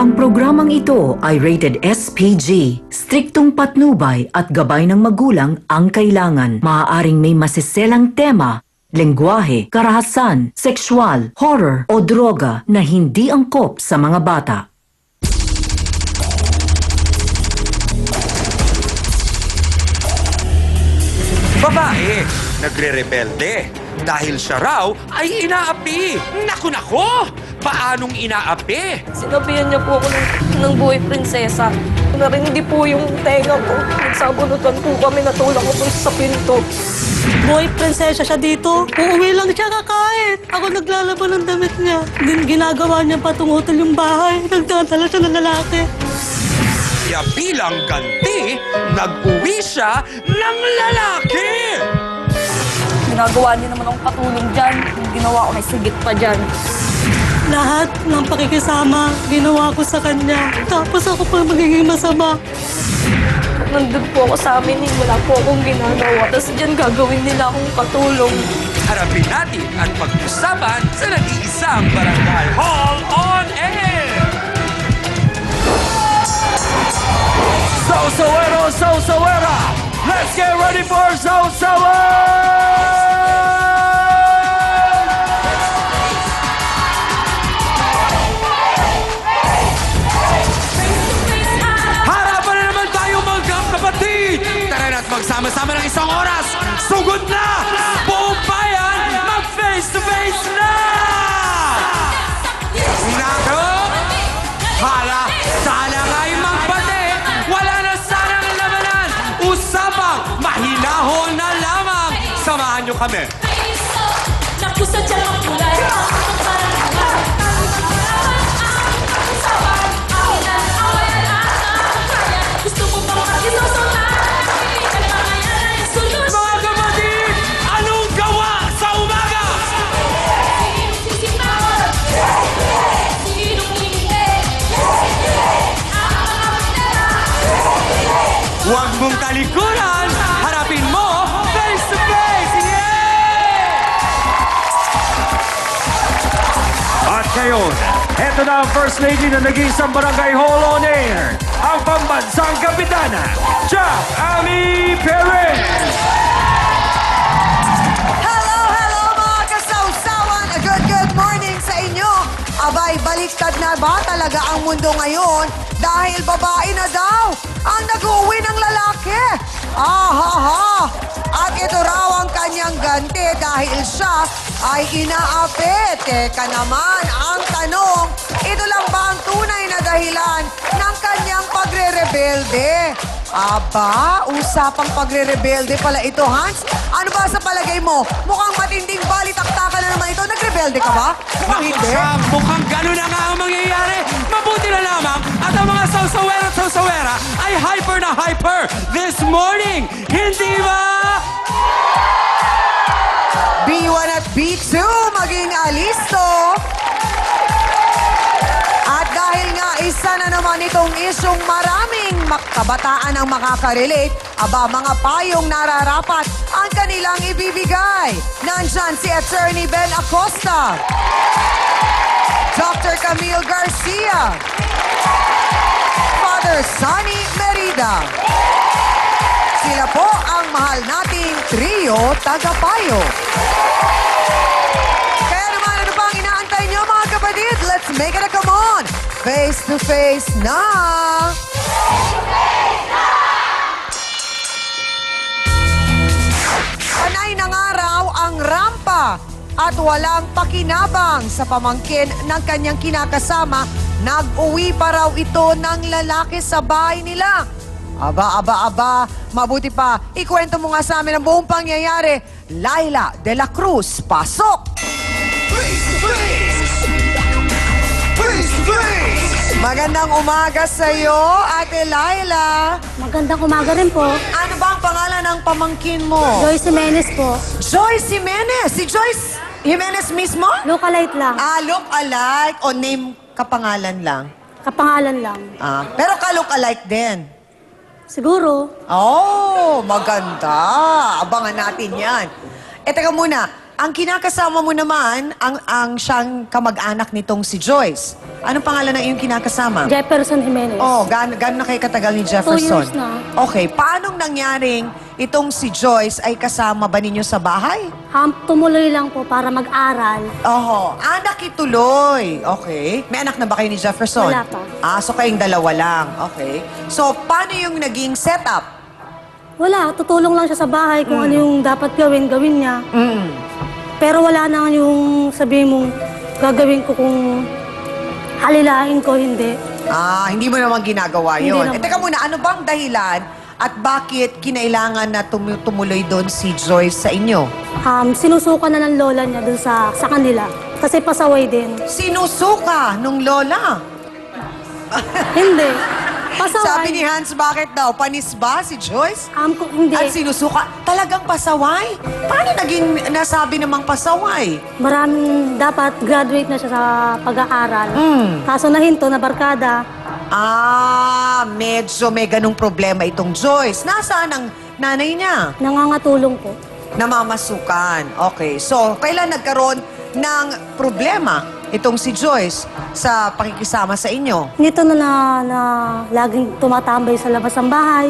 Ang programang ito ay rated SPG. Striktong patnubay at gabay ng magulang ang kailangan. Maaaring may masiselang tema, lengguwahe, karahasan, sexual, horror o droga na hindi angkop sa mga bata. Babae, nagre-rebelde. Dahil siya raw ay inaapi. Naku! Paanong inaapi? Sinabihan niya po ako ng buhay prinsesa. Narindi po yung tenga ko. Nagsabunutan po kami, natulak ko po sa pinto. Boy, prinsesa siya dito. Uuwi lang siya kakain. Ako naglalaban ng damit niya. Din ginagawa niya patungutan yung bahay. Nagdadala siya ng lalaki. Kaya bilang ganti, nag-uwi siya ng lalaki! Ginagawa niya naman akong katulong dyan. Yung ginawa ko may sigit pa dyan. Lahat ng pakikisama, ginawa ko sa kanya. Tapos ako pa magiging masama. Nandun po ako sa amin, wala po akong ginagawa. Tapos dyan gagawin nila akong katulong. Harapin natin at pag-usapan sa nag-iisang Barangay Hall on Air! Sawera! Let's get ready for Saw-Sawer! Harapan na naman tayo mga kapatid! Tara na't magsama-sama ng isang oras! Sugod na! Buong bayan, mag-face-to-face na! Nako! Hala, sana nga'y magpate! Wala na sanang labanan! Usapang mahinahon na lamang! Samahan niyo kami! Mga kapatid, anong gawa sa umaga? Huwag mong talikuran! Harapin mo face to face! Yeah! At ngayon, eto na ang First Lady na nag-iisang Barangay Hall on Air, ang pambansang kapitana, Jack Ami Perez! Hello mga kasawsawan! Good morning sa inyo! Abay, baliktad na ba talaga ang mundo ngayon? Dahil babae na daw ang nag-uwi ng lalaki. Ahaha! At ito raw ang kanyang ganti dahil siya ay inaapi. Teka naman, ang tanong, ito lang ba ang tunay na dahilan ng kanyang pagre-rebelde? Aba, usapang pagre-rebelde pala ito, Hans. Ano ba sa palagay mo? Mukhang matinding balitaktakan na naman ito. Nagrebelde ka ba? Mukhang hindi. Mukhang gano'n na nga ang mangyayari. Mabuti na lamang at ang mga sawsawera at sawsawera ay hyper na hyper this morning. Hindi ba? B1 at B2, maging alisto. At dahil nga isa na naman itong isyong maraming kabataan ang makakarelate, aba mga payong nararapat ang kanilang ibibigay. Nandyan si Attorney Ben Acosta, Dr. Camille Garcia, Father Sonny Merida. Sila po ang mahal nating trio tagapayo. Kaya naman, ano pa ang inaantay niyo mga kapatid? Let's make it a come on! Face to face na! Panay ng araw ang rampa at walang pakinabang sa pamangkin ng kanyang kinakasama. Nag-uwi pa raw ito ng lalaki sa bahay nila. Aba, mabuti pa. Ikwento mo nga sa amin ang buong pangyayari. Laila de la Cruz, pasok! Magandang umaga sa'yo, Ate Laila. Magandang umaga rin po. Ano ba ang pangalan ng pamangkin mo? Joyce Jimenez po. Joyce Jimenez. Si Joyce Jimenez mismo? Localite lang. Look alike o name kapangalan lang? Kapangalan lang. Pero ka-look alike din. Siguro. Oh, maganda. Abangan natin yan. Teka muna. ang kinakasama mo naman, ang siyang kamag-anak nitong si Joyce. Anong pangalan ng iyong kinakasama? Jefferson Jimenez. Oh, gaano na kayo katagal ni Jefferson? 2 years na. Okay, paanong nangyaring itong si Joyce ay kasama ba ninyo sa bahay? Tumuloy lang po para mag-aral. Oho, nakituloy. Okay. May anak na ba kayo ni Jefferson? Wala pa. So kayong dalawa lang. Okay. So, paano yung naging setup? Wala, tutulong lang siya sa bahay kung ano yung dapat gawin niya. Mm. Pero wala na yung sabihin mong gagawin ko kung halilain ko, hindi. Hindi mo naman ginagawa Hindi yun. naman. Teka muna, ano bang dahilan at bakit kinailangan na tumuloy doon si Joyce sa inyo? Sinusuka na ng lola niya dun sa kanila. Kasi pasaway din. Sinusuka nung lola. Hindi. Pasaway. Sabi ni Hans, bakit daw? Panis ba si Joyce? Hindi. At sinusuka? Talagang pasaway? Paano naging nasabi namang pasaway? Maraming dapat graduate na siya sa pag-aaral. Kaso nahinto na barkada. Medyo may ganung problema itong Joyce. Nasaan ang nanay niya? Nangangatulong po. Namamasukan. Okay. So, kailan nagkaroon ng problema itong si Joyce sa pakikisama sa inyo? Nito na laging tumatambay sa labas ng bahay.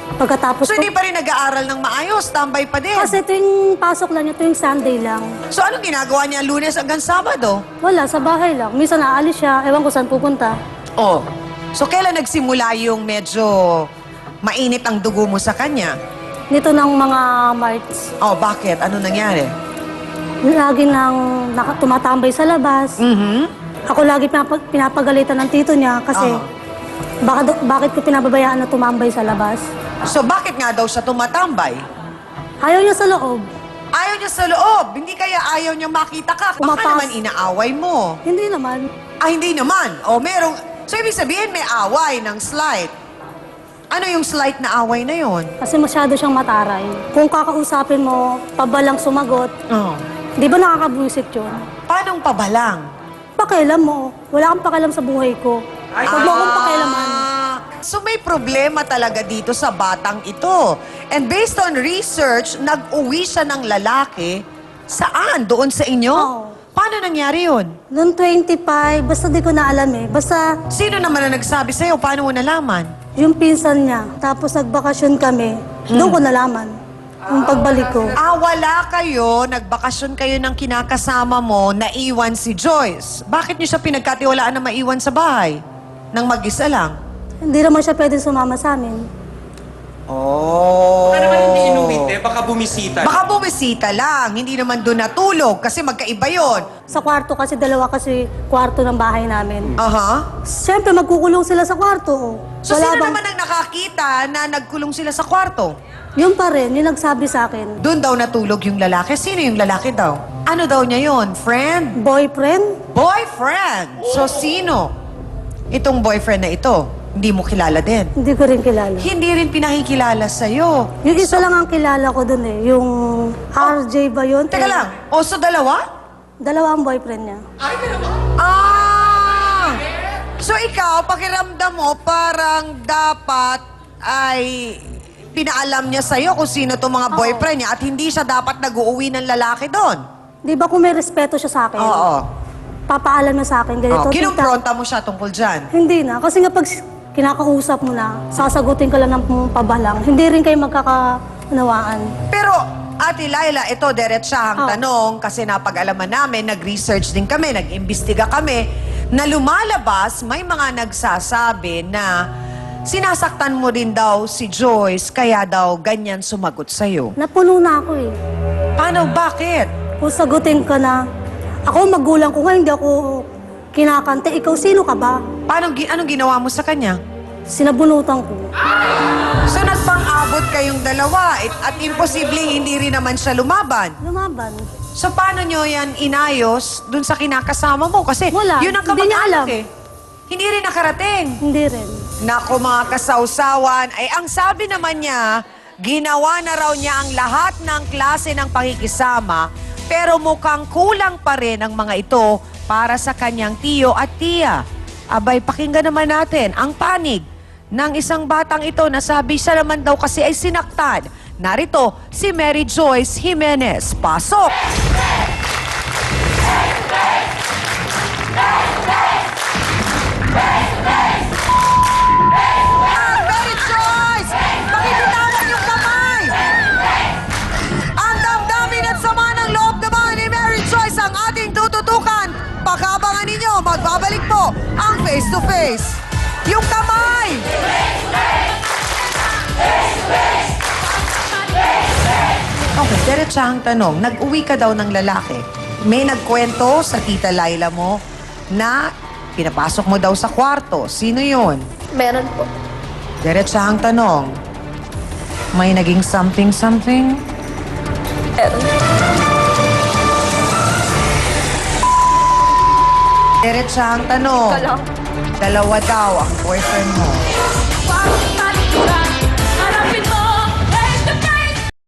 Pagkatapos So, hindi pa rin nag-aaral ng maayos? Tambay pa din? Kasi tuwing pasok lang niya, tuwing Sunday lang. So, anong ginagawa niya Lunes hanggang Sabado? Wala, sa bahay lang. Minsan naalis siya, ewan ko saan pupunta. Oh. So, kailan nagsimula yung medyo mainit ang dugo mo sa kanya? Nito ng mga March. Oh, bakit? Ano nangyari? Lagi nang tumatambay sa labas. Ako lagi pinapagalitan ng tito niya kasi bakit ko pinababayaan na tumambay sa labas. So, bakit nga daw siya tumatambay? Ayaw niya sa loob. Ayaw niya sa loob. Hindi kaya ayaw niya makita ka. Baka Pumapas- naman inaaway mo. Hindi naman. Hindi naman. O, merong... So, ibig sabihin may away ng slight. Ano yung slight na away na yon? Kasi masyado siyang mataray. Kung kakausapin mo, pabalang sumagot, Oh. di ba nakakabuisit yun? Paanong pabalang? Pakialam mo. Wala kang pakialam sa buhay ko. Huwag mo akong pakialaman. So may problema talaga dito sa batang ito. And based on research, nag-uwi siya ng lalaki. Saan? Doon sa inyo? Oo. Paano nangyari yun? Noong 25, basta di ko na alam eh. Basta Sino naman na nagsabi sa'yo? Paano mo nalaman? yung pinsan niya, tapos nagbakasyon kami, doon ko nalaman. Yung pagbalik ko. Wala kayo, nagbakasyon kayo ng kinakasama mo, naiwan si Joyce. Bakit niyo siya pinagkatiwalaan na maiwan sa bahay? Nang mag-isa lang? Hindi naman siya pwede sumama sa amin. Oh. Baka naman hindi inuwi, baka bumisita. Baka bumisita lang, hindi naman doon natulog kasi magkaiba yon. Sa kwarto kasi, dalawa kasi kwarto ng bahay namin. Aha. Siyempre, magkukulong sila sa kwarto. Oh. So sino naman ang nakakita na nagkulong sila sa kwarto? Yun pa rin, yung nagsabi sa akin. Doon daw natulog yung lalaki. Sino yung lalaki daw? Ano daw niya yon? Friend? Boyfriend? Boyfriend! So sino? Itong boyfriend na ito, hindi mo kilala din. Hindi ko rin kilala. Hindi rin pinakikilala sa'yo. Yung isa lang ang kilala ko dun eh. Yung RJ ba yun? Teka lang, so dalawa? Dalawa ang boyfriend niya. So ikaw, pakiramdam mo, parang dapat ay pinaalam niya sa'yo kung sino itong mga boyfriend niya at hindi siya dapat nag-uuwi ng lalaki doon. Di ba kung may respeto siya sa akin? Oo. Papaalam na sa akin, ganito. tita. Kinumpronta mo siya tungkol dyan. Hindi na. Kasi nga pag kinakausap mo na, sasagutin ka lang ng pabalang. Hindi rin kayo magkakaunawaan. Pero, Ate Laila, ito, diretsahang tanong, kasi napag-alaman namin, nag-research din kami, nag-imbestiga kami, na lumalabas, may mga nagsasabi na sinasaktan mo din daw si Joyce, kaya daw ganyan sumagot sa'yo. Napuno na ako eh. Paano? Bakit? Kung sagutin ka na, ako magulang ko nga, hindi ako kinakante. Ikaw, sino ka ba? Anong ginawa mo sa kanya? Sinabunutan ko. So, nagpang-abot kayong dalawa at imposibleng hindi rin naman siya lumaban. Lumaban. So, paano nyo yan inayos dun sa kinakasama mo? Kasi Wala. yun ang Hindi niya kamag-anak alam. eh. Hindi rin nakarating. Hindi rin. Nako mga kasawsawan, ay ang sabi naman niya, ginawa na raw niya ang lahat ng klase ng pakikisama, pero mukhang kulang pa rin ang mga ito para sa kanyang tiyo at tiya. Abay, pakinggan naman natin ang panig ng isang batang ito na sabi siya naman daw kasi ay sinaktan Narito si Mary Joyce Jimenez. Pasok! Mary Joyce! Pakibitawan yung kamay! Ang damdamin at sama ng loob naman ni Mary Joyce ang ating tututukan. Pagkabangan ninyo, magbabalik po ang face-to-face. Yung kamay! Okay, diretsahang tanong. Nag-uwi ka daw ng lalaki. May nagkwento sa tita Laila mo na pinapasok mo daw sa kwarto. Sino yun? Meron po. Diretsahang tanong. May naging something-something? Meron. Diretsahang tanong. Ka lang. Dalawa daw ang boyfriend mo. Pag